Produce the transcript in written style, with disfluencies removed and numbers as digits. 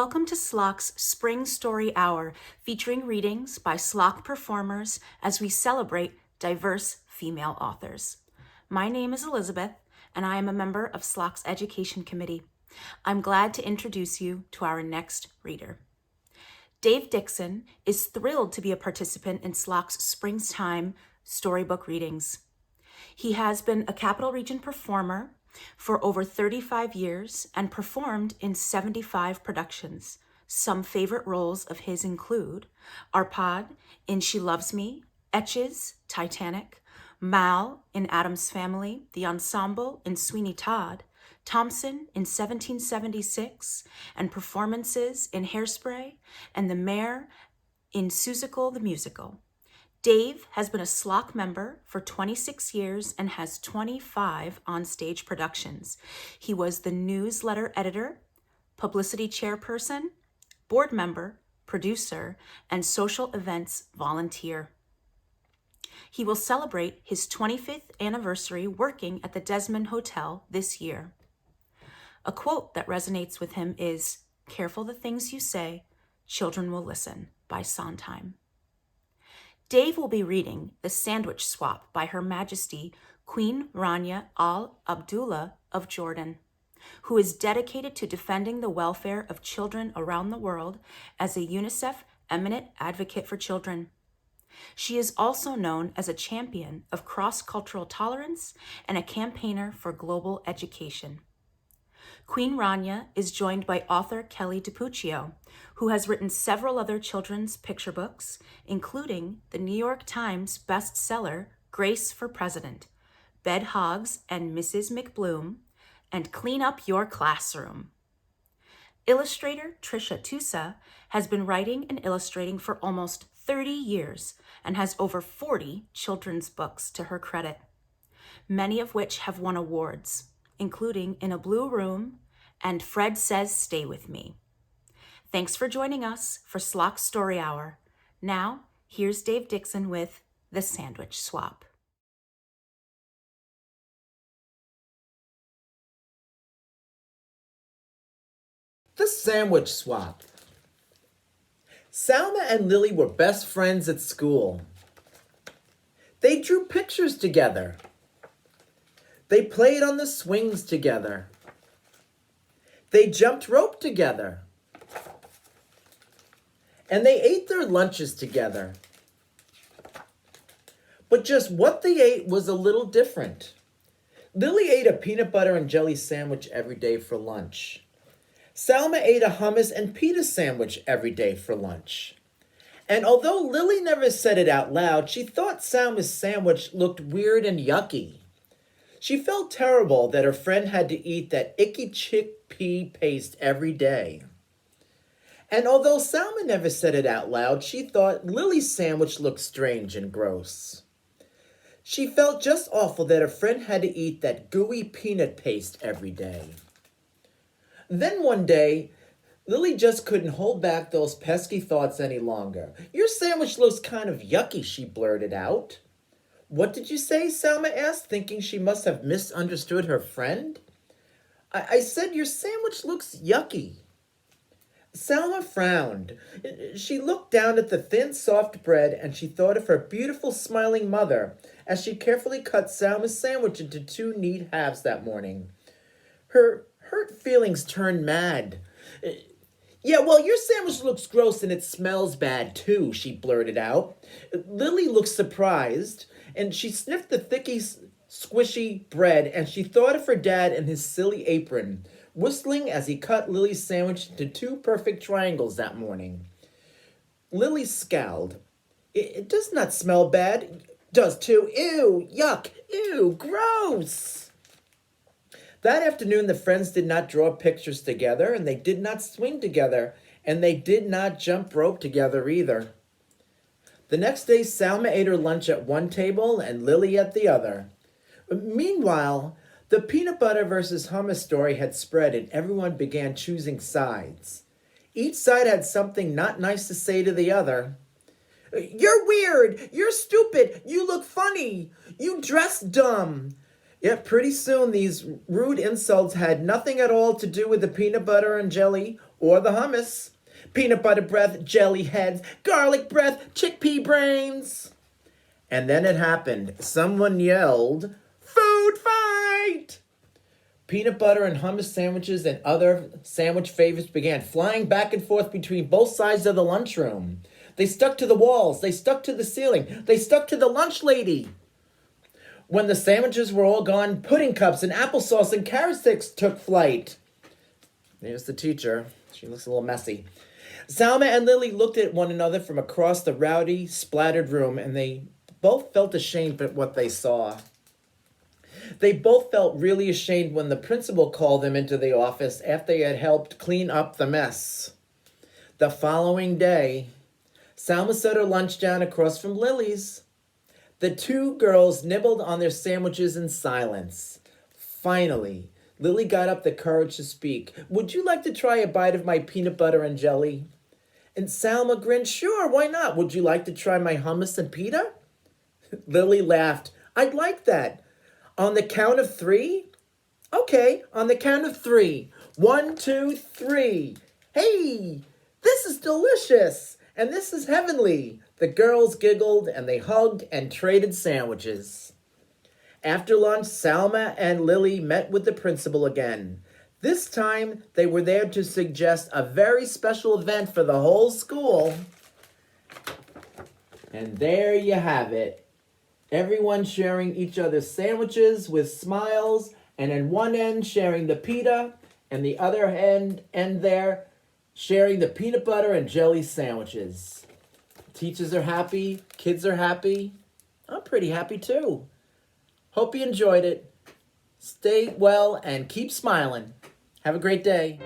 Welcome to SLOC's Spring Story Hour, featuring readings by SLOC performers as we celebrate diverse female authors. My name is Elizabeth, and I am a member of SLOC's Education Committee. I'm glad to introduce you to our next reader. Dave Dixon is thrilled to be a participant in SLOC's Springtime Storybook readings. He has been a Capital Region performer for over 35 years and performed in 75 productions. Some favorite roles of his include Arpad in She Loves Me, Etches, Titanic, Mal in Addams Family, The Ensemble in Sweeney Todd, Thompson in 1776, and performances in Hairspray, and the Mayor in Seussical the Musical. Dave has been a SLOC member for 26 years and has 25 on-stage productions. He was the newsletter editor, publicity chairperson, board member, producer, and social events volunteer. He will celebrate his 25th anniversary working at the Desmond Hotel this year. A quote that resonates with him is, "Careful the things you say, children will listen," by Sondheim. Dave will be reading The Sandwich Swap by Her Majesty Queen Rania Al Abdullah of Jordan, who is dedicated to defending the welfare of children around the world as a UNICEF eminent advocate for children. She is also known as a champion of cross-cultural tolerance and a campaigner for global education. Queen Rania is joined by author Kelly DiPucchio, who has written several other children's picture books, including the New York Times bestseller Grace for President, Bed Hogs and Mrs. McBloom, and Clean Up Your Classroom. Illustrator Tricia Tusa has been writing and illustrating for almost 30 years and has over 40 children's books to her credit, many of which have won awards, including In a Blue Room and Fred Says Stay With Me. Thanks for joining us for SLOC Story Hour. Now, here's Dave Dixon with The Sandwich Swap. The Sandwich Swap. Salma and Lily were best friends at school. They drew pictures together. They played on the swings together. They jumped rope together. And they ate their lunches together. But just what they ate was a little different. Lily ate a peanut butter and jelly sandwich every day for lunch. Salma ate a hummus and pita sandwich every day for lunch. And although Lily never said it out loud, she thought Salma's sandwich looked weird and yucky. She felt terrible that her friend had to eat that icky chickpea paste every day. And although Salma never said it out loud, she thought Lily's sandwich looked strange and gross. She felt just awful that her friend had to eat that gooey peanut paste every day. Then one day, Lily just couldn't hold back those pesky thoughts any longer. "Your sandwich looks kind of yucky," she blurted out. "What did you say?" Salma asked, thinking she must have misunderstood her friend. I said your sandwich looks yucky." Salma frowned. She looked down at the thin, soft bread, and she thought of her beautiful, smiling mother as she carefully cut Salma's sandwich into two neat halves that morning. Her hurt feelings turned mad. "Yeah, well, your sandwich looks gross and it smells bad, too," she blurted out. Lily looked surprised, and she sniffed the thicky, squishy bread, and she thought of her dad and his silly apron, whistling as he cut Lily's sandwich into two perfect triangles that morning. Lily scowled. It does not smell bad. It does too. Ew, yuck, ew, gross." That afternoon, the friends did not draw pictures together, and they did not swing together, and they did not jump rope together either. The next day, Salma ate her lunch at one table and Lily at the other. Meanwhile, the peanut butter versus hummus story had spread and everyone began choosing sides. Each side had something not nice to say to the other. "You're weird! You're stupid! You look funny! You dress dumb!" Yet pretty soon these rude insults had nothing at all to do with the peanut butter and jelly or the hummus. Peanut butter breath, jelly heads, garlic breath, chickpea brains. And then it happened. Someone yelled, "Food fight!" Peanut butter and hummus sandwiches and other sandwich favorites began flying back and forth between both sides of the lunchroom. They stuck to the walls. They stuck to the ceiling. They stuck to the lunch lady. When the sandwiches were all gone, pudding cups and applesauce and carrot sticks took flight. There's the teacher. She looks a little messy. Salma and Lily looked at one another from across the rowdy, splattered room, and they both felt ashamed at what they saw. They both felt really ashamed when the principal called them into the office after they had helped clean up the mess. The following day, Salma set her lunch down across from Lily's. The two girls nibbled on their sandwiches in silence. Finally, Lily got up the courage to speak. "Would you like to try a bite of my peanut butter and jelly?" And Salma grinned, "Sure, why not? Would you like to try my hummus and pita?" Lily laughed. "I'd like that. On the count of 3? Okay, on the count of 3. 1, 2, 3. Hey, this is delicious. And this is heavenly." The girls giggled and they hugged and traded sandwiches. After lunch, Salma and Lily met with the principal again. This time, they were there to suggest a very special event for the whole school. And there you have it. Everyone sharing each other's sandwiches with smiles, and in one end sharing the pita, and the other end there sharing the peanut butter and jelly sandwiches. Teachers are happy, kids are happy. I'm pretty happy too. Hope you enjoyed it. Stay well and keep smiling. Have a great day.